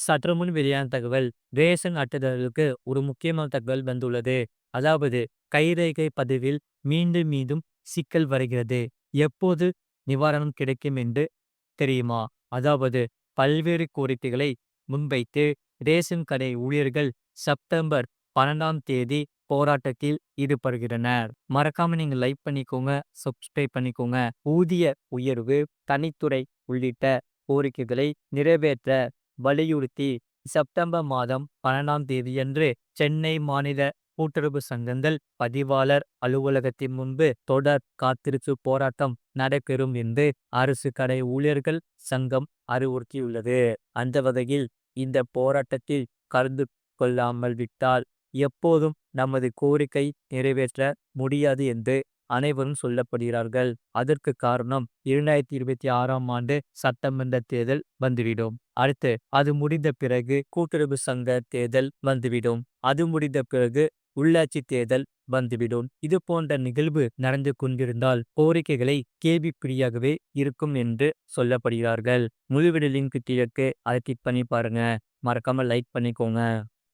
சற்று முன் வெளியான தகவல். ரேஷன் அட்டைதாரர்களுக்கு ஒரு முக்கியமான தகவல் வந்துள்ளது. அதாவது கைரேகை பதிவில் மீண்டும் மீண்டும் சிக்கல் வருகிறது. எப்போது நிவாரணம் கிடைக்கும் என்று தெரியுமா? அதாவது பல்வேறு கோரிக்கைகளை முன்வைத்து ரேஷன் கடை ஊழியர்கள் செப்டம்பர் 12ஆம் தேதி போராட்டத்தில் ஈடுபடுகின்றனர். மறக்காம நீங்க லைக் பண்ணிக்கோங்க, சப்ஸ்கிரைப் பண்ணிக்கோங்க. ஊதிய உயர்வு, தனித்துறை உள்ளிட்ட கோரிக்கைகளை நிறைவேற்ற வலியுறுத்தி செப்டம்பர் மாதம் 12ஆம் தேதியன்று சென்னை மாநில கூட்டுறவு சங்கங்கள் பதிவாளர் அலுவலகத்தின் முன்பு தொடர் காத்திருப்பு போராட்டம் நடைபெறும் என்று அரசு கடை ஊழியர்கள் சங்கம் அறிவுறுத்தியுள்ளது. அந்த வகையில் இந்த போராட்டத்தில் கலந்து கொள்ளாமல் விட்டால் எப்போதும் நமது கோரிக்கை நிறைவேற்ற முடியாது என்று அனைவரும் சொல்லப்படுகிறார்கள். அதற்கு காரணம் 2026ஆம் ஆண்டு சட்டமன்ற தேர்தல் வந்துவிடும். அடுத்து அது முடிந்த பிறகு கூட்டுறவு சங்க தேர்தல் வந்துவிடும். அது முடிந்த பிறகு உள்ளாட்சி தேர்தல் வந்துவிடும். இது போன்ற நிகழ்வு நடந்து கொண்டிருந்தால் கோரிக்கைகளை கேள்விக்குறியாகவே இருக்கும் என்று சொல்லப்படுகிறார்கள். முழு வீடியோ லிங்க் கீழே அதை கிளிக் பண்ணி பாருங்க. மறக்காம லைக் பண்ணிக்கோங்க.